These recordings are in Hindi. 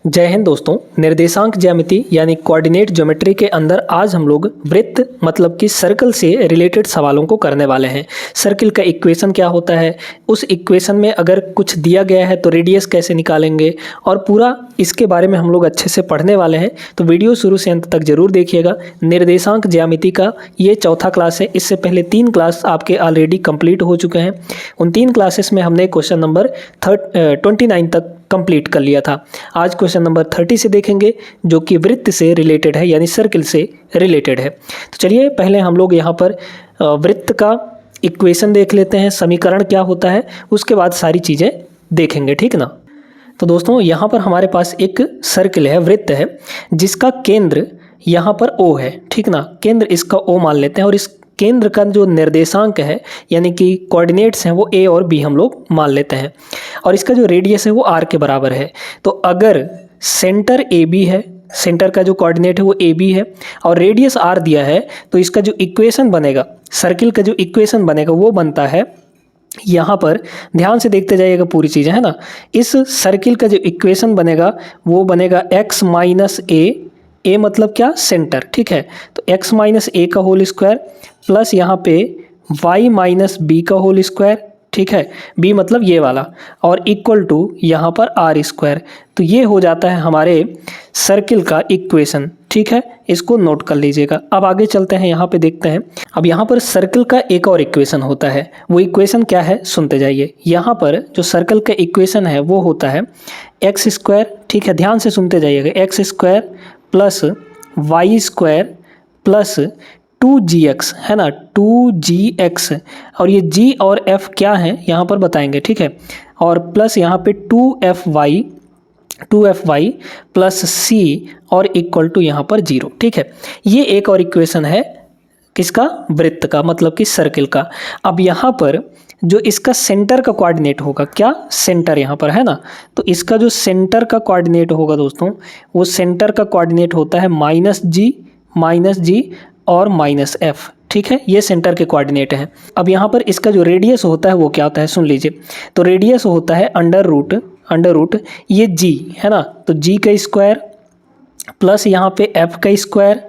जय हिंद दोस्तों। निर्देशांक ज्यामिति यानी कोऑर्डिनेट ज्योमेट्री के अंदर आज हम लोग वृत्त मतलब कि सर्कल से रिलेटेड सवालों को करने वाले हैं। सर्कल का इक्वेशन क्या होता है, उस इक्वेशन में अगर कुछ दिया गया है तो रेडियस कैसे निकालेंगे, और पूरा इसके बारे में हम लोग अच्छे से पढ़ने वाले हैं। तो वीडियो शुरू से अंत तक जरूर देखिएगा। निर्देशांक ज्यामिति का ये चौथा क्लास है। इससे पहले 3 क्लास आपके ऑलरेडी कंप्लीट हो चुके हैं। उन 3 क्लासेस में हमने क्वेश्चन नंबर 29 तक कंप्लीट कर लिया था। आज क्वेश्चन नंबर 30 से देखेंगे जो कि वृत्त से रिलेटेड है यानी सर्कल से रिलेटेड है। तो चलिए पहले हम लोग यहाँ पर वृत्त का इक्वेशन देख लेते हैं, समीकरण क्या होता है, उसके बाद सारी चीज़ें देखेंगे, ठीक ना। तो दोस्तों यहाँ पर हमारे पास एक सर्कल है, वृत्त है, जिसका केंद्र यहाँ पर O है, ठीक ना। केंद्र इसका O मान लेते हैं और इस केंद्र का जो निर्देशांक है यानी कि कोऑर्डिनेट्स हैं वो A और B हम लोग मान लेते हैं, और इसका जो रेडियस है वो R के बराबर है। तो अगर सेंटर AB है, सेंटर का जो कोऑर्डिनेट है वो AB है और रेडियस R दिया है, तो इसका जो इक्वेशन बनेगा, सर्किल का जो इक्वेशन बनेगा वो बनता है, यहाँ पर ध्यान से देखते जाइएगा पूरी चीज़ें, है ना। इस सर्किल का जो इक्वेशन बनेगा वो बनेगा x माइनस ए मतलब क्या, सेंटर, ठीक है। तो x माइनस ए का होल स्क्वायर प्लस यहाँ पे y माइनस बी का होल स्क्वायर, ठीक है, b मतलब ये वाला, और इक्वल टू यहाँ पर आर स्क्वायर। तो ये हो जाता है हमारे सर्किल का इक्वेशन, ठीक है। इसको नोट कर लीजिएगा। अब आगे चलते हैं, यहाँ पे देखते हैं। अब यहाँ पर सर्किल का एक और इक्वेशन होता है, वो इक्वेशन क्या है सुनते जाइए। यहाँ पर जो सर्किल का इक्वेशन है वो होता है एक्स स्क्वायर, ठीक है, ध्यान से सुनते जाइएगा, x square plus y square plus 2gx, है ना, 2gx, और ये g और f क्या है यहाँ पर बताएंगे, ठीक है, और प्लस यहाँ पे 2fy प्लस c और इक्वल टू यहाँ पर 0, ठीक है। ये एक और इक्वेशन है किसका, वृत्त का, मतलब कि सर्किल का। अब यहाँ पर जो इसका सेंटर का कोऑर्डिनेट होगा, क्या, सेंटर यहाँ पर है ना, तो इसका जो सेंटर का कोऑर्डिनेट होगा दोस्तों, वो सेंटर का कोऑर्डिनेट होता है माइनस जी और माइनस एफ, ठीक है। ये सेंटर के कोऑर्डिनेट हैं। अब यहाँ पर इसका जो रेडियस होता है वो क्या होता है, सुन लीजिए। तो रेडियस होता है अंडर रूट ये g है ना, तो g का स्क्वायर प्लस यहाँ पे f का स्क्वायर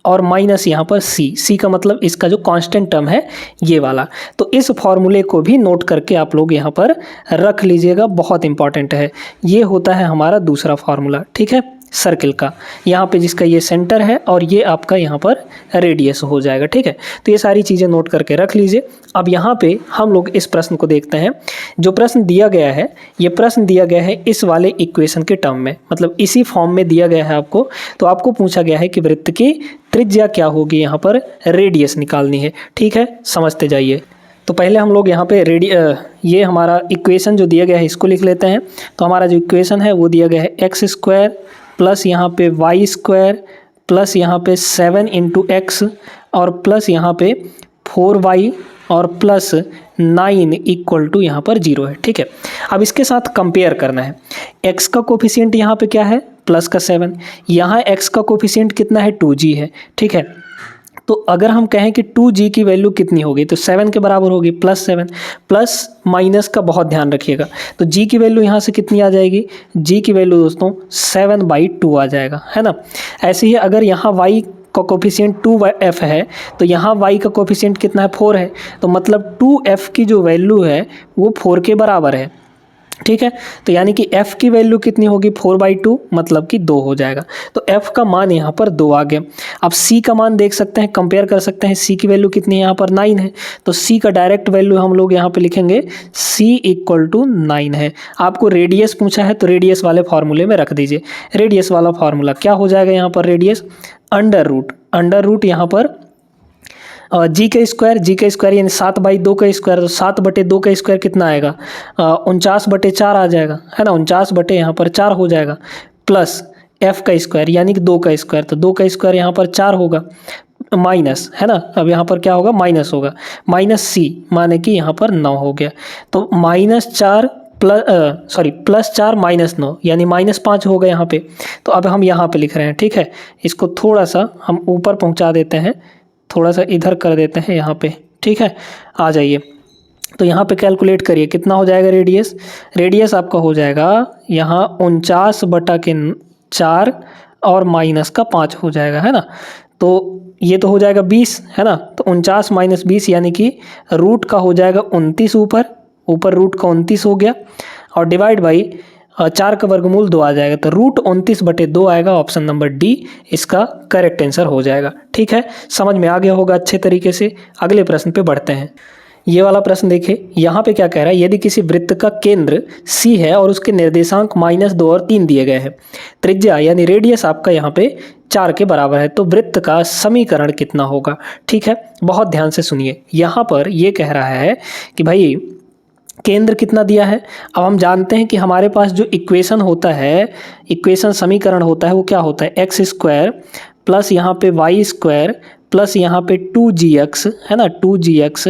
और माइनस यहाँ पर c का मतलब इसका जो कांस्टेंट टर्म है ये वाला। तो इस फॉर्मूले को भी नोट करके आप लोग यहाँ पर रख लीजिएगा, बहुत इंपॉर्टेंट है। ये होता है हमारा दूसरा फार्मूला, ठीक है, सर्किल का, यहाँ पे जिसका ये सेंटर है और ये आपका यहाँ पर रेडियस हो जाएगा, ठीक है। तो ये सारी चीज़ें नोट करके रख लीजिए। अब यहाँ पे हम लोग इस प्रश्न को देखते हैं। जो प्रश्न दिया गया है, ये प्रश्न दिया गया है इस वाले इक्वेशन के टर्म में, मतलब इसी फॉर्म में दिया गया है आपको। तो आपको पूछा गया है कि वृत्त की त्रिज्या क्या होगी, यहाँ पर रेडियस निकालनी है, ठीक है, समझते जाइए। तो पहले हम लोग यहाँ पे ये हमारा इक्वेशन जो दिया गया है इसको लिख लेते हैं। तो हमारा जो इक्वेशन है वो दिया गया है एक्स स्क्वायर प्लस यहाँ पे वाई स्क्वायर प्लस यहाँ पे 7 इंटू एक्स और प्लस यहाँ पे 4y और प्लस 9 इक्वल टू यहाँ पर 0 है, ठीक है। अब इसके साथ कंपेयर करना है। x का कोफिशिएंट यहाँ पे क्या है, प्लस का 7, यहाँ x का कोफिशिएंट कितना है, 2g है, ठीक है। तो अगर हम कहें कि 2g की वैल्यू कितनी होगी, तो 7 के बराबर होगी, +7, प्लस माइनस का बहुत ध्यान रखिएगा। तो g की वैल्यू यहाँ से कितनी आ जाएगी, g की वैल्यू दोस्तों 7/2 आ जाएगा, है ना। ऐसे ही अगर यहाँ y का कोफिशिएंट 2f है तो यहाँ y का कोफिशिएंट कितना है, 4 है, तो मतलब 2f की जो वैल्यू है वो 4 के बराबर है, ठीक है। तो यानी कि f की वैल्यू कितनी होगी, 4/2 मतलब कि 2 हो जाएगा। तो f का मान यहाँ पर 2 आ गया। अब c का मान देख सकते हैं, कंपेयर कर सकते हैं। c की वैल्यू कितनी है, यहाँ पर 9 है, तो c का डायरेक्ट वैल्यू हम लोग यहाँ पे लिखेंगे c इक्वल टू 9 है। आपको रेडियस पूछा है तो रेडियस वाले फार्मूले में रख दीजिए। रेडियस वाला फार्मूला क्या हो जाएगा, यहाँ पर रेडियस अंडर रूट यहाँ पर जी का स्क्वायर यानी 7/2 का स्क्वायर, तो 7/2 का स्क्वायर कितना आएगा, 49/4 आ जाएगा, है ना, 49 यहाँ पर 4 हो जाएगा, प्लस f का स्क्वायर यानी कि 2 का स्क्वायर, तो 2 का स्क्वायर यहाँ पर 4 होगा, माइनस, है ना, अब यहाँ पर क्या होगा, माइनस होगा, माइनस c माने कि यहाँ पर 9 हो गया। तो -4 +4 -9 यानी -5 होगा यहाँ पे। तो अब हम यहाँ पे लिख रहे हैं, ठीक है। इसको थोड़ा सा हम ऊपर पहुँचा देते हैं, थोड़ा सा इधर कर देते हैं यहाँ पे, ठीक है, आ जाइए। तो यहाँ पे कैलकुलेट करिए कितना हो जाएगा रेडियस आपका हो जाएगा यहाँ 49 बटा के 4 और माइनस का 5 हो जाएगा, है ना। तो ये तो हो जाएगा 20, है ना। तो 49 माइनस 20 यानी कि रूट का हो जाएगा 29, ऊपर रूट का 29 हो गया, और डिवाइड बाई 4 का वर्गमूल 2 आ जाएगा, तो रूट 29/2 आएगा। ऑप्शन नंबर डी इसका करेक्ट आंसर हो जाएगा। ठीक है, समझ में आ गया होगा अच्छे तरीके से। अगले प्रश्न पे बढ़ते हैं। ये वाला प्रश्न देखिए, यहाँ पे क्या कह रहा है, यदि किसी वृत्त का केंद्र सी है और उसके निर्देशांक -2 और 3 दिए गए हैं, त्रिज्या यानी रेडियस आपका यहाँ पे 4 के बराबर है, तो वृत्त का समीकरण कितना होगा। ठीक है, बहुत ध्यान से सुनिए। यहाँ पर ये कह रहा है कि भाई केंद्र कितना दिया है। अब हम जानते हैं कि हमारे पास जो इक्वेशन होता है, इक्वेशन समीकरण होता है, वो क्या होता है, x² प्लस यहाँ पे y² प्लस यहाँ पे 2gx, है ना, 2gx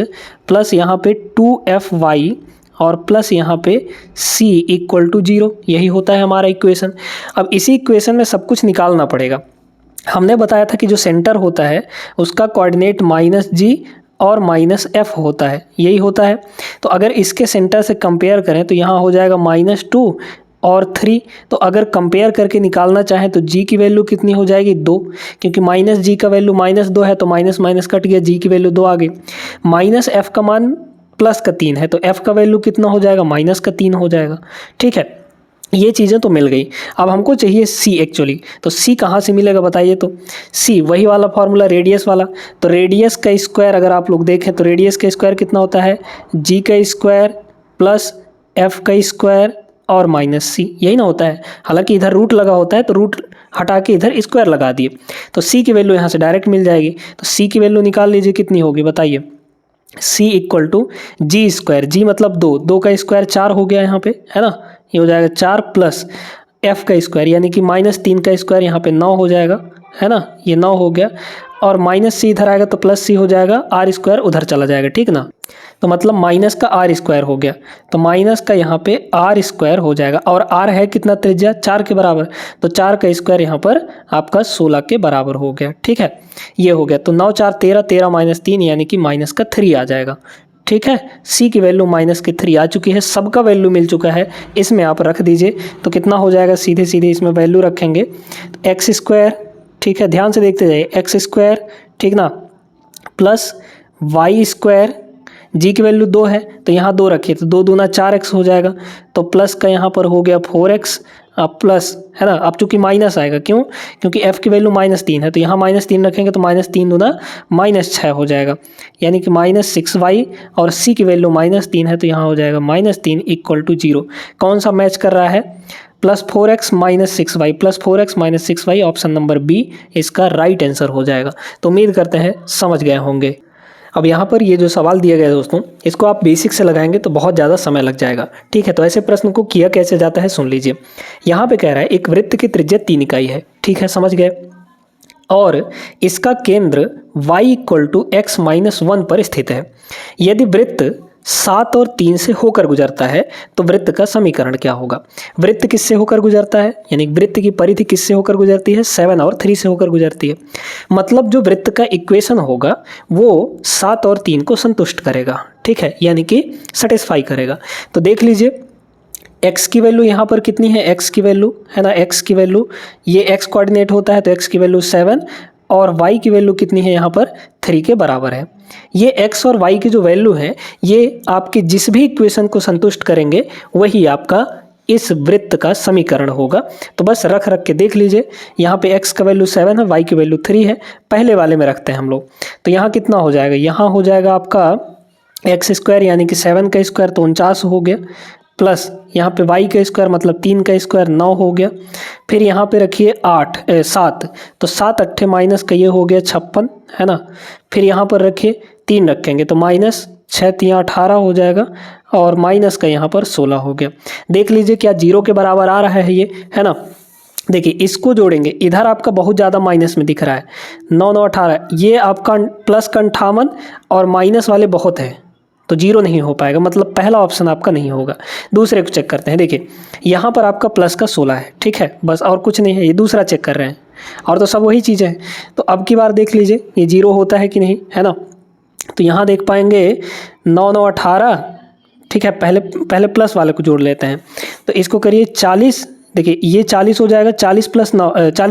प्लस यहाँ पे 2fy और प्लस यहाँ पे c = 0, यही होता है हमारा इक्वेशन। अब इसी इक्वेशन में सब कुछ निकालना पड़ेगा। हमने बताया था कि जो सेंटर होता है उसका कोऑर्डिनेट -g और -f होता है, यही होता है। तो अगर इसके सेंटर से कंपेयर करें तो यहाँ हो जाएगा -2 और 3। तो अगर कंपेयर करके निकालना चाहें तो g की वैल्यू कितनी हो जाएगी, 2, क्योंकि -g का वैल्यू -2 है, तो माइनस माइनस कट गया, g की वैल्यू 2 आ गई। -f का मान +3 है, तो f का वैल्यू कितना हो जाएगा, -3 हो जाएगा। ठीक है, ये चीज़ें तो मिल गई। अब हमको चाहिए c एक्चुअली, तो c कहाँ से मिलेगा बताइए। तो c वही वाला फॉर्मूला, रेडियस वाला। तो रेडियस का स्क्वायर अगर आप लोग देखें तो रेडियस का स्क्वायर कितना होता है, g का स्क्वायर प्लस f का स्क्वायर और -c, यही ना होता है। हालांकि इधर रूट लगा होता है तो रूट हटा के इधर स्क्वायर लगा दिए, तो c की वैल्यू यहाँ से डायरेक्ट मिल जाएगी। तो c की वैल्यू निकाल लीजिए, कितनी होगी बताइए। c = g², g मतलब 2 का स्क्वायर 4 हो गया यहाँ पे, है ना, ये हो जाएगा 4 प्लस f का स्क्वायर यानी कि -3 का स्क्वायर यहाँ पे 9 हो जाएगा, है ना, ये 9 हो गया, और -c इधर आएगा तो +c हो जाएगा, r² उधर चला जाएगा, ठीक ना। तो मतलब माइनस का r² हो गया, तो माइनस का यहाँ पे r² हो जाएगा, और r है कितना, त्रिज्या 4 के बराबर, तो 4 का स्क्वायर यहाँ पर आपका 16 के बराबर हो गया। ठीक है, ये हो गया। तो 9 4 13, 13 - 3 यानी कि -3 आ जाएगा। ठीक है, c की वैल्यू -3 आ चुकी है, सबका वैल्यू मिल चुका है, इसमें आप रख दीजिए। तो कितना हो जाएगा, सीधे सीधे इसमें वैल्यू रखेंगे, x², ठीक है, ध्यान से देखते जाइए, x², ठीक ना, प्लस y², g की वैल्यू 2 है तो यहाँ 2 रखिए, तो 2 दूना 4x हो जाएगा, तो प्लस का यहाँ पर हो गया 4x प्लस, है ना। अब चूंकि माइनस आएगा, क्यों, क्योंकि f की वैल्यू -3 है, तो यहाँ -3 रखेंगे तो -3 दूना -6 हो जाएगा, यानी कि -6y, और c की वैल्यू -3 है, तो यहाँ हो जाएगा -3 = 0। कौन सा मैच कर रहा है, +4x -6y, +4x -6y, option number B इसका राइट आंसर हो जाएगा। तो उम्मीद करते हैं समझ गए होंगे। अब यहाँ पर ये जो सवाल दिया गया है दोस्तों, इसको आप बेसिक से लगाएंगे तो बहुत ज़्यादा समय लग जाएगा। ठीक है, तो ऐसे प्रश्न को किया कैसे जाता है सुन लीजिए। यहाँ पे कह रहा है एक वृत्त की त्रिज्या 3 इकाई है, ठीक है, समझ गए, और इसका केंद्र y = x-1 पर स्थित है। यदि वृत्त 7 और 3 से होकर गुजरता है तो वृत्त का समीकरण क्या होगा। वृत्त किससे होकर गुजरता है, यानी वृत्त की परिधि किससे होकर गुजरती है, 7 और 3 से होकर गुजरती है। मतलब जो वृत्त का इक्वेशन होगा वो 7 और 3 को संतुष्ट करेगा, ठीक है, यानी कि सेटिस्फाई करेगा। तो देख लीजिए, x की वैल्यू यहाँ पर कितनी है, x की वैल्यू, है ना, x की वैल्यू, ये x कोऑर्डिनेट होता है तो x की वैल्यू 7, और y की वैल्यू कितनी है यहाँ पर 3 के बराबर है। ये x और y की जो वैल्यू है ये आपके जिस भी इक्वेशन को संतुष्ट करेंगे वही आपका इस वृत्त का समीकरण होगा। तो बस रख के देख लीजिए, यहाँ पे x का वैल्यू 7 है, y की वैल्यू 3 है, पहले वाले में रखते हैं हम लोग। तो यहाँ कितना हो जाएगा, यहाँ हो जाएगा आपका x² यानी कि 7 का स्क्वायर तो 49 हो गया, प्लस यहाँ पे y का स्क्वायर मतलब 3 का स्क्वायर 9 हो गया। फिर यहाँ पे रखिए 7, तो 7 8 माइनस का ये हो गया 56, है ना। फिर यहाँ पर रखिए 3 रखेंगे तो -6 3 18 हो जाएगा, और माइनस का यहाँ पर 16 हो गया। देख लीजिए क्या 0 के बराबर आ रहा है ये, है ना। देखिए इसको जोड़ेंगे, इधर आपका बहुत ज़्यादा माइनस में दिख रहा है, 9 9 18, ये आपका प्लस का 58 और माइनस वाले बहुत है तो 0 नहीं हो पाएगा, मतलब पहला ऑप्शन आपका नहीं होगा। दूसरे को चेक करते हैं, देखिए यहाँ पर आपका प्लस का 16 है, ठीक है, बस और कुछ नहीं है, ये दूसरा चेक कर रहे हैं, और तो सब वही चीज़ें हैं। तो अब की बार देख लीजिए ये 0 होता है कि नहीं, है ना। तो यहाँ देख पाएंगे 9 9 18, ठीक है, पहले प्लस वाले को जोड़ लेते हैं, तो इसको करिए 40, देखिए ये 40 हो जाएगा, 40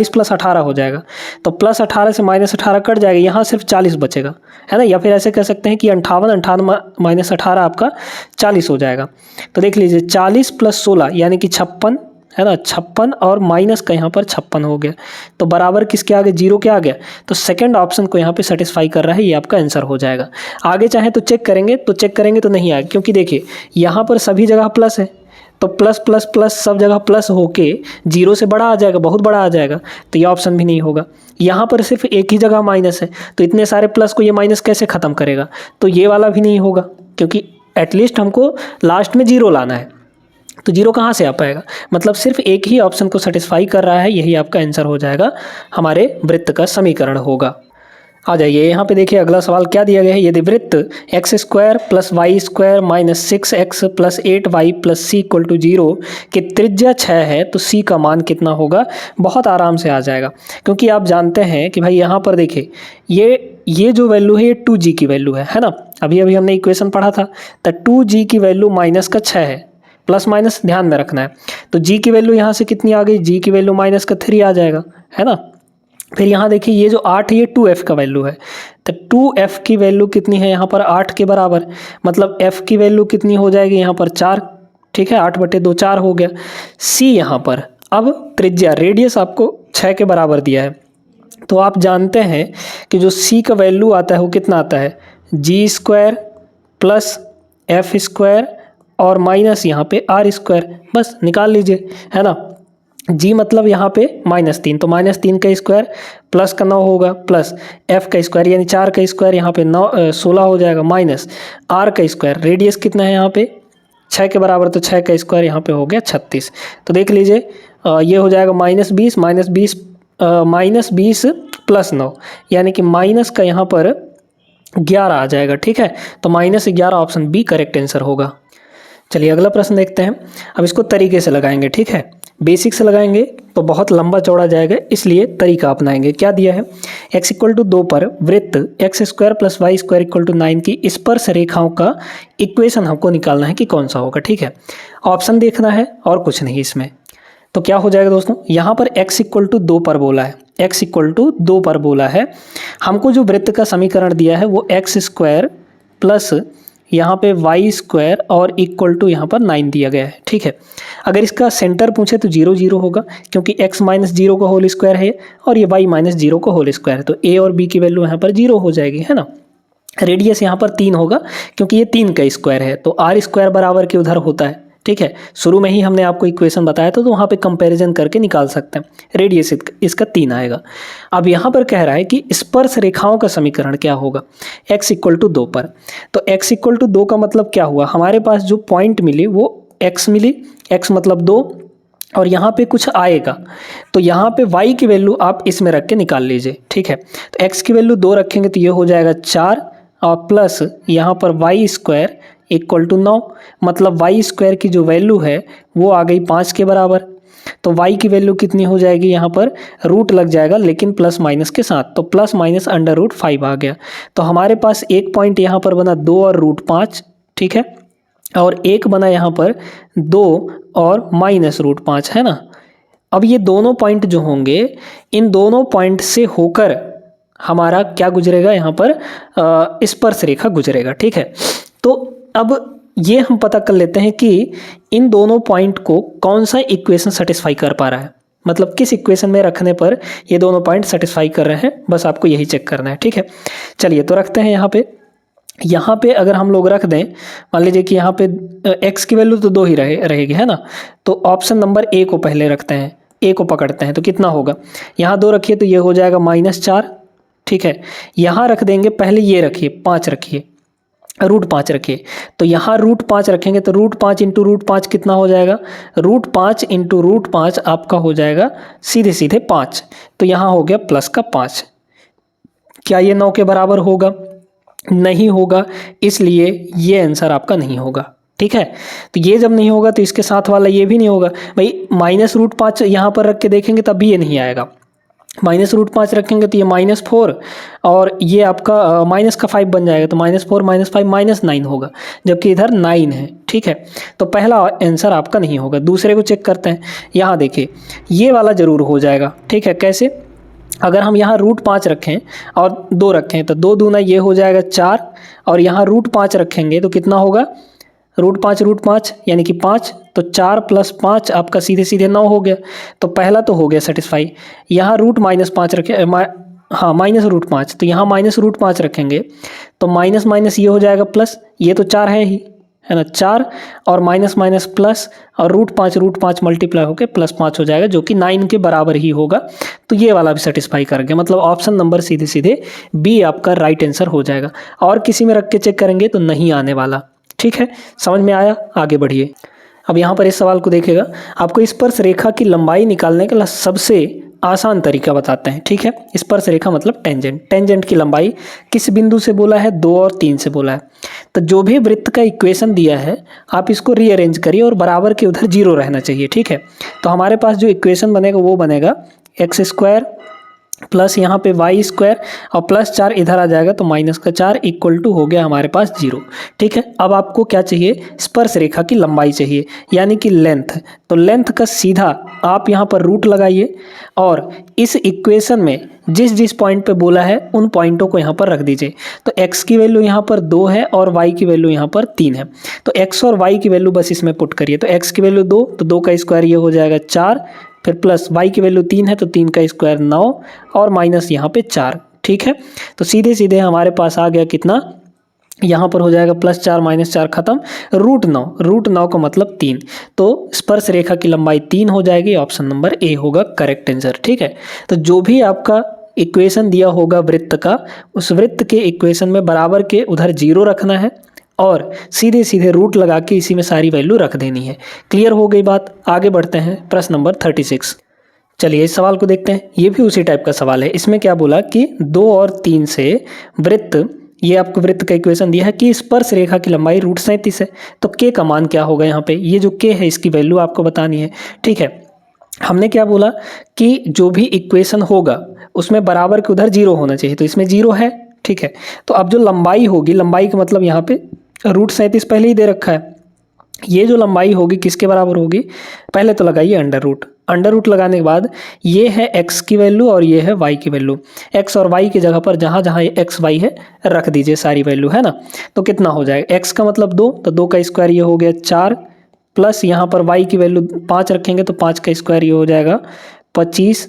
प्लस 18 हो जाएगा, तो प्लस 18 से माइनस 18 कट जाएगा, यहाँ सिर्फ 40 बचेगा, है ना। या फिर ऐसे कह सकते हैं कि 58 माइनस 18 आपका 40 हो जाएगा। तो देख लीजिए 40 प्लस 16 यानी कि 56, है ना, 56 और माइनस का यहाँ पर 56 हो गया, तो बराबर किसके आ गया, 0 के आ गया। तो सेकंड ऑप्शन को यहाँ पे सेटिस्फाई कर रहा है, ये आपका आंसर हो जाएगा। आगे चाहे तो चेक करेंगे तो नहीं आएगा, क्योंकि देखिए यहाँ पर सभी जगह प्लस है, तो प्लस प्लस प्लस सब जगह प्लस होके 0 से बड़ा आ जाएगा, बहुत बड़ा आ जाएगा, तो ये ऑप्शन भी नहीं होगा। यहाँ पर सिर्फ एक ही जगह माइनस है, तो इतने सारे प्लस को ये माइनस कैसे ख़त्म करेगा, तो ये वाला भी नहीं होगा, क्योंकि एटलीस्ट हमको लास्ट में 0 लाना है, तो 0 कहाँ से आ पाएगा। मतलब सिर्फ एक ही ऑप्शन को सेटिस्फाई कर रहा है, यही आपका आंसर हो जाएगा, हमारे वृत्त का समीकरण होगा। आ जाइए यहाँ पे देखिए अगला सवाल क्या दिया गया है। यदि वृत्त x square plus y square minus 6x plus 8y plus C equal to 0 की त्रिज्या 6 है, तो सी का मान कितना होगा। बहुत आराम से आ जाएगा, क्योंकि आप जानते हैं कि भाई यहाँ पर देखिए ये जो वैल्यू है ये 2g की वैल्यू है ना। अभी हमने इक्वेशन पढ़ा था, तो 2g की वैल्यू माइनस का 6 है, प्लस माइनस ध्यान में रखना है। तो g की वैल्यू यहाँ से कितनी आ गई, g की वैल्यू माइनस का 3 आ जाएगा, है ना। फिर यहाँ देखिए ये जो 8 है ये 2f का वैल्यू है, तो 2f की वैल्यू कितनी है यहाँ पर 8 के बराबर, मतलब f की वैल्यू कितनी हो जाएगी यहाँ पर 4, ठीक है, 8/2 4 हो गया। c यहाँ पर अब त्रिज्या रेडियस आपको 6 के बराबर दिया है, तो आप जानते हैं कि जो c का वैल्यू आता है वो कितना आता है, g square plus f square और माइनस यहाँ पे r स्क्वायर, बस निकाल लीजिए, है ना। g मतलब यहाँ पे -3, तो -3 का स्क्वायर प्लस का 9 होगा, प्लस f का स्क्वायर यानी 4 का स्क्वायर यहाँ पे 16 हो जाएगा, माइनस r का स्क्वायर, रेडियस कितना है यहाँ पे 6 के बराबर, तो 6 का स्क्वायर यहाँ पे हो गया 36। तो देख लीजिए ये हो जाएगा -20 प्लस 9 यानी कि माइनस का यहाँ पर 11 आ जाएगा, ठीक है। तो -11 ऑप्शन बी करेक्ट आंसर होगा। चलिए अगला प्रश्न देखते हैं। अब इसको तरीके से लगाएंगे, ठीक है, बेसिक से लगाएंगे तो बहुत लंबा चौड़ा जाएगा, इसलिए तरीका अपनाएंगे। क्या दिया है, x इक्वल टू 2 पर वृत्त x square plus y square equal to 9 की स्पर्श रेखाओं का इक्वेशन हमको निकालना है कि कौन सा होगा, ठीक है। ऑप्शन देखना है और कुछ नहीं इसमें। तो क्या हो जाएगा दोस्तों, यहाँ पर x इक्वल टू 2 पर बोला है, x इक्वल टू 2 पर बोला है, हमको जो वृत्त का समीकरण दिया है वो x स्क्वायर प्लस यहाँ पे वाई स्क्वायर और इक्वल टू यहाँ पर 9 दिया गया है, ठीक है। अगर इसका सेंटर पूछे तो 0 0 होगा, क्योंकि x माइनस 0 का होल स्क्वायर है और ये y माइनस 0 का होल स्क्वायर है, तो a और b की वैल्यू यहाँ पर 0 हो जाएगी, है ना। रेडियस यहाँ पर 3 होगा, क्योंकि ये 3 का स्क्वायर है, तो r स्क्वायर बराबर के उधर होता है, ठीक है। शुरू में ही हमने आपको इक्वेशन बताया था, तो वहाँ पे कंपैरिजन करके निकाल सकते हैं। रेडियस इसका 3 आएगा। अब यहाँ पर कह रहा है कि स्पर्श रेखाओं का समीकरण क्या होगा x इक्वल टू 2 पर। तो x इक्वल टू 2 का मतलब क्या हुआ, हमारे पास जो पॉइंट मिली वो x मिली, x मतलब 2, और यहाँ पे कुछ आएगा, तो यहाँ पे y की वैल्यू आप इसमें रख के निकाल लीजिए, ठीक है। तो x की वैल्यू 2 रखेंगे तो ये हो जाएगा 4 और प्लस यहाँ पर वाई स्क्वायर इक्वल टू 9, मतलब वाई स्क्वायर की जो वैल्यू है वो आ गई 5 के बराबर। तो y की वैल्यू कितनी हो जाएगी, यहाँ पर रूट लग जाएगा लेकिन प्लस माइनस के साथ, तो प्लस माइनस √5 आ गया। तो हमारे पास एक पॉइंट यहाँ पर बना 2 और √5, ठीक है, और एक बना यहाँ पर 2 और -√5, है ना। अब ये दोनों पॉइंट जो होंगे, इन दोनों पॉइंट से होकर हमारा क्या गुजरेगा, यहाँ पर स्पर्श रेखा गुजरेगा, ठीक है। तो अब ये हम पता कर लेते हैं कि इन दोनों पॉइंट को कौन सा इक्वेशन सेटिस्फाई कर पा रहा है, मतलब किस इक्वेशन में रखने पर ये दोनों पॉइंट सेटिस्फाई कर रहे हैं, बस आपको यही चेक करना है, ठीक है। चलिए तो रखते हैं यहाँ पे अगर हम लोग रख दें, मान लीजिए कि यहाँ पे x की वैल्यू तो 2 ही रहेगी, है ना। तो ऑप्शन नंबर a को पहले रखते हैं, a को पकड़ते हैं, तो कितना होगा, यहाँ 2 रखिए तो ये हो जाएगा -4, ठीक है। यहाँ रख देंगे, पहले ये रखिए 5 रखिए, √5 रखिए, तो यहाँ √5 रखेंगे तो √5 इंटू √5 कितना हो जाएगा, √5 इंटू √5 आपका हो जाएगा सीधे सीधे 5, तो यहाँ हो गया प्लस का 5। क्या ये 9 के बराबर होगा, नहीं होगा, इसलिए ये आंसर आपका नहीं होगा, ठीक है। तो ये जब नहीं होगा तो इसके साथ वाला ये भी नहीं होगा भाई, -√5 यहाँ पर रख के देखेंगे तब भी ये नहीं आएगा, -√5 रखेंगे तो ये -4 और ये आपका माइनस का 5 बन जाएगा, तो -4 -5 -9 होगा, जबकि इधर 9 है। ठीक है, तो पहला आंसर आपका नहीं होगा। दूसरे को चेक करते हैं। यहाँ देखिए ये वाला ज़रूर हो जाएगा। ठीक है, कैसे? अगर हम यहाँ √5 रखें और 2 रखें तो 2 दूना ये हो जाएगा 4, और यहाँ √5 रखेंगे तो कितना होगा? √5 यानी कि 5, तो 4 + 5 आपका सीधे सीधे 9 हो गया। तो पहला तो हो गया सेटिस्फाई। यहाँ √-5 रखें, हाँ -√5, तो यहाँ -√5 रखेंगे तो माइनस माइनस ये हो जाएगा प्लस, ये तो 4 है ना, 4 और माइनस माइनस प्लस, और √5 मल्टीप्लाई होकर +5 हो जाएगा, जो कि 9 के बराबर ही होगा। तो ये वाला भी सेटिस्फाई कर गया, मतलब ऑप्शन नंबर सीधे सीधे बी आपका राइट आंसर हो जाएगा। और किसी में रख के चेक करेंगे तो नहीं आने वाला। ठीक है, समझ में आया? आगे बढ़िए। अब यहाँ पर इस सवाल को देखिएगा, आपको स्पर्श रेखा की लंबाई निकालने का सबसे आसान तरीका बताते हैं। ठीक है, स्पर्श रेखा मतलब टेंजेंट। टेंजेंट की लंबाई किस बिंदु से बोला है? 2 और 3 से बोला है। तो जो भी वृत्त का इक्वेशन दिया है आप इसको रीअरेंज करिए और बराबर के उधर 0 रहना चाहिए। ठीक है, तो हमारे पास जो इक्वेशन बनेगा वो बनेगा x² प्लस यहाँ पे y² और +4 इधर आ जाएगा, तो -4 इक्वल टू हो गया हमारे पास 0। ठीक है, अब आपको क्या चाहिए? स्पर्श रेखा की लंबाई चाहिए, यानी कि लेंथ। तो लेंथ का सीधा आप यहाँ पर रूट लगाइए और इस इक्वेशन में जिस जिस पॉइंट पे बोला है उन पॉइंटों को यहाँ पर रख दीजिए। तो x की वैल्यू यहाँ पर 2 है और y की वैल्यू यहाँ पर 3 है, तो x और y की वैल्यू बस इसमें पुट करिए। तो x की वैल्यू 2, तो 2 का स्क्वायर ये हो जाएगा 4, फिर प्लस y की वैल्यू 3 है तो 3 का स्क्वायर 9 और माइनस यहाँ पे 4। ठीक है, तो सीधे सीधे हमारे पास आ गया कितना? यहाँ पर हो जाएगा +4 -4 खत्म, √9 का मतलब 3। तो स्पर्श रेखा की लंबाई 3 हो जाएगी। ऑप्शन नंबर ए होगा करेक्ट आंसर। ठीक है, तो जो भी आपका इक्वेशन दिया होगा वृत्त का, उस वृत्त के इक्वेशन में बराबर के उधर 0 रखना है और सीधे सीधे रूट लगा के इसी में सारी वैल्यू रख देनी है। क्लियर हो गई बात? आगे बढ़ते हैं। प्रश्न नंबर 36। चलिए इस सवाल को देखते हैं। ये भी उसी टाइप का सवाल है। इसमें क्या बोला कि 2 और 3 से वृत्त, ये आपको वृत्त का इक्वेशन दिया है कि स्पर्श रेखा की लंबाई √37 है। तो के का मान क्या होगा? यहाँ पे ये जो के है इसकी वैल्यू आपको बतानी है। ठीक है, हमने क्या बोला कि जो भी इक्वेशन होगा उसमें बराबर के उधर 0 होना चाहिए, तो इसमें 0 है। ठीक है, तो अब जो लंबाई होगी, लंबाई का मतलब यहाँ पे √37 पहले ही दे रखा है। ये जो लंबाई होगी किसके बराबर होगी? पहले तो लगाइए अंडर रूट लगाने के बाद ये है x की वैल्यू और ये है y की वैल्यू। x और y की जगह पर जहाँ जहाँ ये x y है रख दीजिए सारी वैल्यू, है ना। तो कितना हो जाएगा? x का मतलब 2, तो 2 का स्क्वायर ये हो गया 4, प्लस यहाँ पर y की वैल्यू 5 रखेंगे तो 5 का स्क्वायर ये हो जाएगा 25,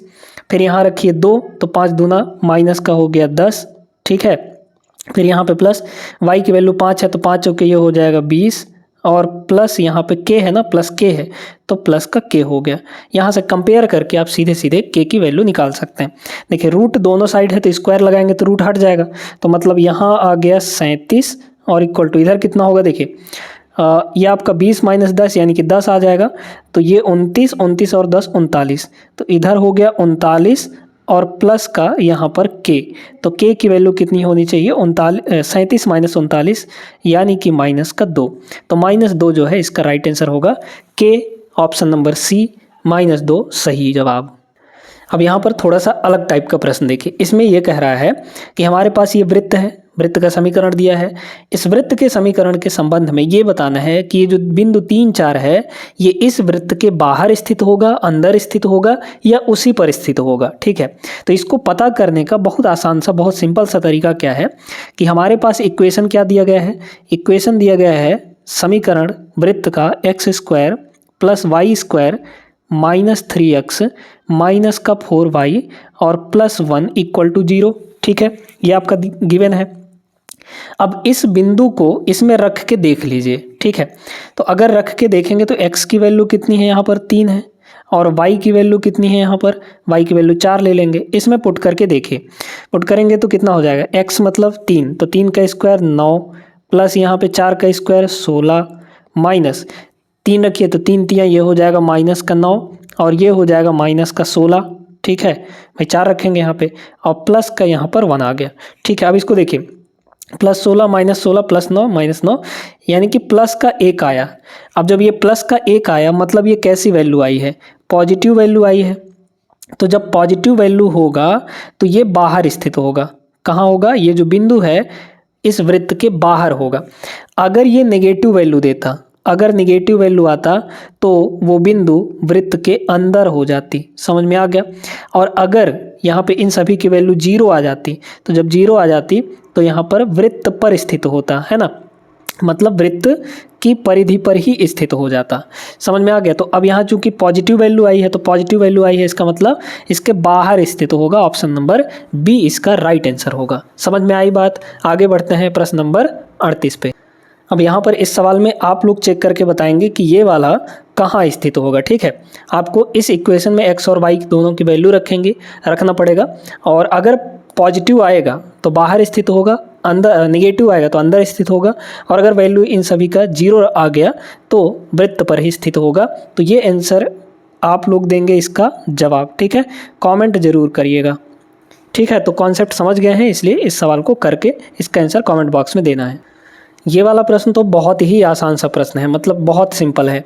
फिर यहाँ रखिए 2, तो 5 दूना माइनस का हो गया 10। ठीक है, फिर यहाँ पे प्लस y की वैल्यू 5 है तो 5 चौके ये हो जाएगा 20, और प्लस यहाँ पे k है ना, प्लस k है तो प्लस का k हो गया। यहाँ से कंपेयर करके आप सीधे सीधे k की वैल्यू निकाल सकते हैं। देखिए रूट दोनों साइड है तो स्क्वायर लगाएंगे तो रूट हट जाएगा, तो मतलब यहाँ आ गया 37 और इक्वल टू इधर कितना होगा? देखिए ये आपका 20 - 10 यानी कि 10 आ जाएगा, तो ये 29 और 10 39, तो इधर हो गया 39 और प्लस का यहाँ पर k, तो k की वैल्यू कितनी होनी चाहिए? 37 - 39 यानी कि -2। तो -2 जो है इसका राइट आंसर होगा k, ऑप्शन नंबर सी -2 सही जवाब। अब यहाँ पर थोड़ा सा अलग टाइप का प्रश्न देखिए। इसमें यह कह रहा है कि हमारे पास ये वृत्त है, वृत्त का समीकरण दिया है। इस वृत्त के समीकरण के संबंध में ये बताना है कि ये जो बिंदु 3 4 है ये इस वृत्त के बाहर स्थित होगा, अंदर स्थित होगा या उसी पर स्थित होगा। ठीक है, तो इसको पता करने का बहुत आसान सा, बहुत सिंपल सा तरीका क्या है कि हमारे पास इक्वेशन क्या दिया गया है? इक्वेशन दिया गया है समीकरण वृत्त का x² + y² -3x -4y और +1 = 0। ठीक है, ये आपका गिवन है। अब इस बिंदु को इसमें रख के देख लीजिए। ठीक है, तो अगर रख के देखेंगे तो x की वैल्यू कितनी है? यहाँ पर 3 है, और y की वैल्यू कितनी है? यहाँ पर y की वैल्यू 4 ले लेंगे। इसमें पुट करके देखिए, पुट करेंगे तो कितना हो जाएगा? x मतलब 3, तो 3 का स्क्वायर 9, प्लस यहाँ पे 4 का स्क्वायर 16, माइनस 3 रखिए तो 3 तियाँ ये हो जाएगा -9 और ये हो जाएगा -16। ठीक है भाई, 4 रखेंगे यहाँ पे और प्लस का यहाँ पर 1 आ गया। ठीक है, अब इसको देखिए, +16 -16 +9 -9 यानी कि प्लस का 1 आया। अब जब ये प्लस का 1 आया मतलब ये कैसी वैल्यू आई है? पॉजिटिव वैल्यू आई है। तो जब पॉजिटिव वैल्यू होगा तो ये बाहर स्थित होगा। कहाँ होगा? ये जो बिंदु है इस वृत्त के बाहर होगा। अगर ये नेगेटिव वैल्यू देता, अगर नेगेटिव वैल्यू आता तो वो बिंदु वृत्त के अंदर हो जाती। समझ में आ गया? और अगर यहाँ पे इन सभी की वैल्यू 0 आ जाती, तो जब 0 आ जाती तो यहाँ पर वृत्त पर स्थित होता है ना, मतलब वृत्त की परिधि पर ही स्थित हो जाता। समझ में आ गया? तो अब यहाँ चूंकि पॉजिटिव वैल्यू आई है, तो पॉजिटिव वैल्यू आई है इसका मतलब इसके बाहर स्थित होगा। ऑप्शन नंबर बी इसका राइट आंसर होगा। समझ में आई बात? आगे बढ़ते हैं प्रश्न नंबर 38 पे। अब यहाँ पर इस सवाल में आप लोग चेक करके बताएंगे कि ये वाला कहाँ स्थित होगा। ठीक है, आपको इस इक्वेशन में x और y दोनों की वैल्यू रखना पड़ेगा। और अगर पॉजिटिव आएगा तो बाहर स्थित होगा, अंदर नेगेटिव आएगा तो अंदर स्थित होगा, और अगर वैल्यू इन सभी का 0 आ गया तो वृत्त पर ही स्थित होगा। तो ये आंसर आप लोग देंगे इसका जवाब। ठीक है, कमेंट जरूर करिएगा। ठीक है, तो कॉन्सेप्ट समझ गए हैं, इसलिए इस सवाल को करके इसका आंसर कमेंट बॉक्स में देना है। ये वाला प्रश्न तो बहुत ही आसान सा प्रश्न है, मतलब बहुत सिंपल है।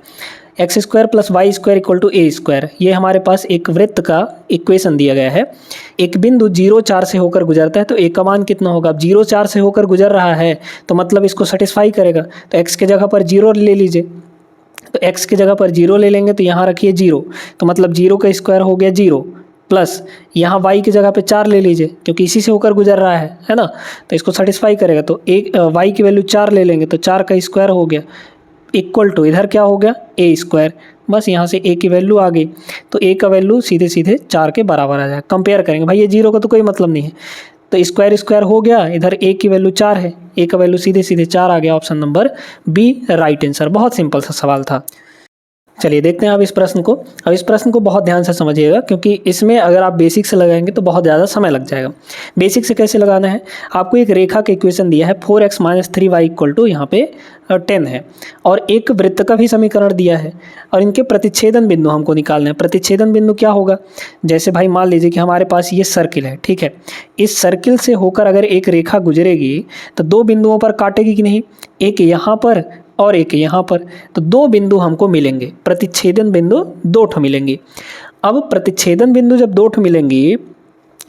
x² + y² = a²। ये हमारे पास एक वृत्त का इक्वेशन दिया गया है। एक बिंदु 0, 4 से होकर गुजरता है, तो a का मान कितना होगा? अब 0, 4 से होकर गुजर रहा है तो मतलब इसको सेटिस्फाई करेगा। तो x की जगह पर 0 ले लीजिए। तो x की जगह पर 0 ले लेंगे तो यहाँ रखिए 0, तो मतलब 0 का स्क्वायर हो गया 0, प्लस यहाँ y की जगह पे 4 ले लीजिए क्योंकि इसी से होकर गुजर रहा है ना, तो इसको सेटिस्फाई करेगा। तो एक y की वैल्यू 4 ले लेंगे तो 4 का स्क्वायर हो गया, इक्वल टू इधर क्या हो गया? a²। बस यहाँ से a की वैल्यू आ गई, तो a का वैल्यू सीधे सीधे 4 के बराबर आ जाएगा। कंपेयर करेंगे, भाई ये 0 का तो कोई मतलब नहीं है, तो स्क्वायर स्क्वायर हो गया, इधर a की वैल्यू 4 है, a का वैल्यू सीधे सीधे 4 आ गया। Option number B right answer. बहुत सिंपल सा सवाल था। चलिए देखते हैं अब इस प्रश्न को। अब इस प्रश्न को बहुत ध्यान से समझिएगा क्योंकि इसमें अगर आप बेसिक से लगाएंगे तो बहुत ज़्यादा समय लग जाएगा। बेसिक से कैसे लगाना है? आपको एक रेखा का इक्वेशन दिया है 4x - 3y = यहाँ पे 10 है, और एक वृत्त का भी समीकरण दिया है, और इनके प्रतिच्छेदन बिंदु हमको निकालना है। प्रतिच्छेदन बिंदु क्या होगा? जैसे भाई मान लीजिए कि हमारे पास ये सर्किल है, ठीक है, इस सर्किल से होकर अगर एक रेखा गुजरेगी तो 2 बिंदुओं पर काटेगी कि नहीं? एक यहाँ पर और एक यहाँ पर, तो 2 बिंदु हमको मिलेंगे। प्रतिच्छेदन बिंदु 2 ठो मिलेंगी। अब प्रतिच्छेदन बिंदु जब 2 ठो मिलेंगी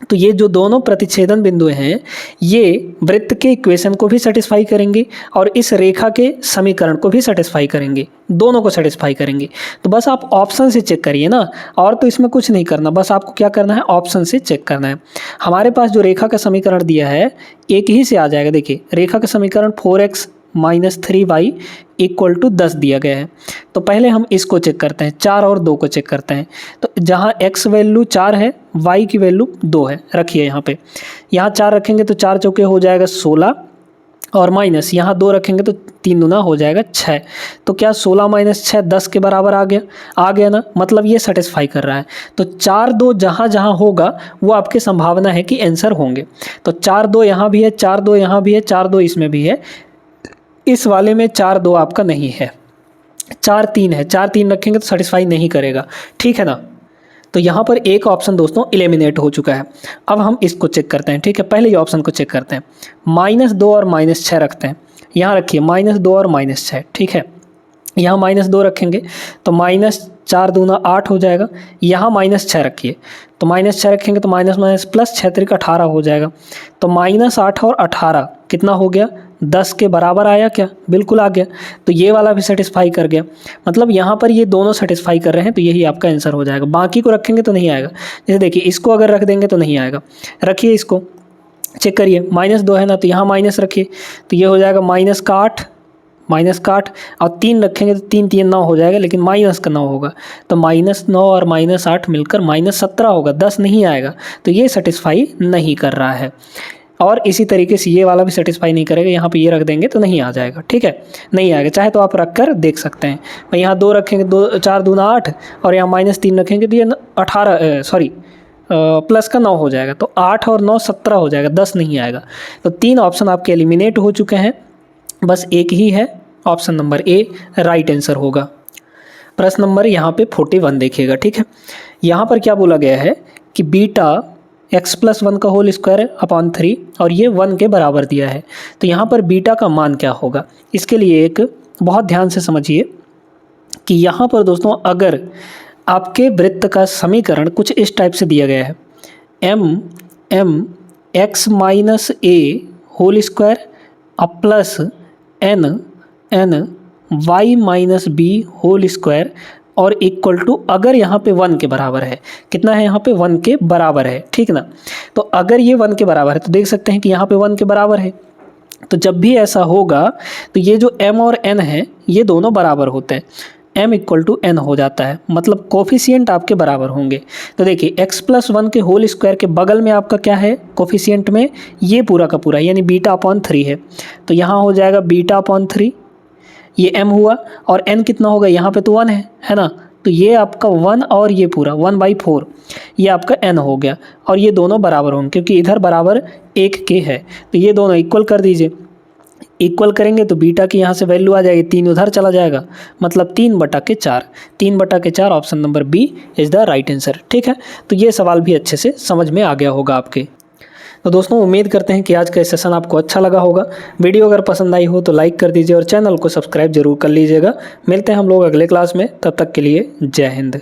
तो ये जो दोनों प्रतिच्छेदन बिंदु हैं ये वृत्त के इक्वेशन को भी सेटिस्फाई करेंगे और इस रेखा के समीकरण को भी सेटिस्फाई करेंगे, दोनों को सेटिस्फाई करेंगे। तो बस आप ऑप्शन से चेक करिए ना, और तो इसमें कुछ नहीं करना, बस आपको क्या करना है? ऑप्शन से चेक करना है। हमारे पास जो रेखा का समीकरण दिया है एक ही से आ जाएगा। देखिए रेखा का समीकरण 4x - 3y = 10 दिया गया है। तो पहले हम इसको चेक करते हैं, 4 और 2 को चेक करते हैं। तो जहाँ x वैल्यू 4 है, y की वैल्यू 2 है, रखिए यहाँ पे। यहाँ 4 रखेंगे तो 4 चौके हो जाएगा 16, और माइनस यहाँ 2 रखेंगे तो 3 दूना हो जाएगा 6। तो क्या 16 - 6 10 के बराबर आ गया ना, मतलब ये सेटिस्फाई कर रहा है। तो 4 2 जहाँ जहाँ होगा वो आपकी संभावना है कि आंसर होंगे। तो 4 2 यहाँ भी है, 4 2 यहाँ भी है, 4 2 इसमें भी है। इस वाले में 4 2 आपका नहीं है, 4 3 है, 4 3 रखेंगे तो सेटिस्फाई नहीं करेगा। ठीक है ना, तो यहाँ पर एक ऑप्शन दोस्तों एलिमिनेट हो चुका है। अब हम इसको चेक करते हैं। ठीक है, पहले ये ऑप्शन को चेक करते हैं। -2 और -6 रखते हैं। यहाँ रखिए -2 और -6। ठीक है, यहाँ -2 रखेंगे तो -4 दूना 8 हो जाएगा। यहाँ -6 रखिए तो -6 रखेंगे तो माइनस प्लस 6 3 18 हो जाएगा। तो -8 और 18 कितना हो गया? 10 के बराबर आया क्या? बिल्कुल आ गया। तो ये वाला भी सेटिस्फाई कर गया, मतलब यहाँ पर ये दोनों सेटिस्फाई कर रहे हैं, तो यही आपका आंसर हो जाएगा। बाकी को रखेंगे तो नहीं आएगा। जैसे देखिए इसको अगर रख देंगे तो नहीं आएगा। रखिए इसको, चेक करिए, -2 है ना, तो यहाँ माइनस रखिए तो ये हो जाएगा -8 और 3 रखेंगे तो 3 3 9 हो जाएगा, लेकिन माइनस का 9 होगा तो -9 और -8 मिलकर -17 होगा, 10 नहीं आएगा। तो ये सेटिस्फाई नहीं कर रहा है। और इसी तरीके से ये वाला भी सेटिस्फाई नहीं करेगा। यहाँ पे ये रख देंगे तो नहीं आ जाएगा। ठीक है, नहीं आएगा, चाहे तो आप रख कर देख सकते हैं। भाई यहाँ 2 रखेंगे, 2 4 दूना 8 और यहाँ -3 रखेंगे तो ये 18 प्लस का 9 हो जाएगा। तो 8 और 9 17 हो जाएगा, 10 नहीं आएगा। तो 3 ऑप्शन आपके एलिमिनेट हो चुके हैं, बस एक ही है, option number A right answer होगा। प्रश्न नंबर यहाँ पे 41 देखिएगा। ठीक है, यहाँ पर क्या बोला गया है कि बीटा x + 1 का होल स्क्वायर अपॉन 3 और ये 1 के बराबर दिया है। तो यहाँ पर बीटा का मान क्या होगा? इसके लिए एक बहुत ध्यान से समझिए कि यहाँ पर दोस्तों अगर आपके वृत्त का समीकरण कुछ इस टाइप से दिया गया है, M X minus A whole square अब plus N Y minus B whole square और इक्वल टू, अगर यहाँ पे 1 के बराबर है, कितना है यहाँ पे 1 के बराबर है, ठीक ना। तो अगर ये 1 के बराबर है तो देख सकते हैं कि यहाँ पे 1 के बराबर है, तो जब भी ऐसा होगा तो ये जो m और n है ये दोनों बराबर होते हैं, m इक्वल टू n हो जाता है, मतलब कोफिशिएंट आपके बराबर होंगे। तो देखिए x प्लस 1 के होल स्क्वायर के बगल में आपका क्या है कोफिशिएंट में, ये पूरा का पूरा यानी बीटा अपॉन 3 है, तो यहाँ हो जाएगा बीटा अपॉन 3, ये m हुआ, और n कितना होगा, यहाँ पे तो 1 है ना, तो ये आपका 1 और ये पूरा 1/4 ये आपका n हो गया, और ये दोनों बराबर होंगे क्योंकि इधर बराबर 1 के है, तो ये दोनों इक्वल कर दीजिए। इक्वल करेंगे तो बीटा की यहाँ से वैल्यू आ जाएगी, 3 उधर चला जाएगा, मतलब 3/4, 3/4 option number B is the right answer, ठीक है। तो ये सवाल भी अच्छे से समझ में आ गया होगा आपके। तो दोस्तों उम्मीद करते हैं कि आज का सेशन आपको अच्छा लगा होगा। वीडियो अगर पसंद आई हो तो लाइक कर दीजिए और चैनल को सब्सक्राइब जरूर कर लीजिएगा। मिलते हैं हम लोग अगले क्लास में, तब तक के लिए जय हिंद।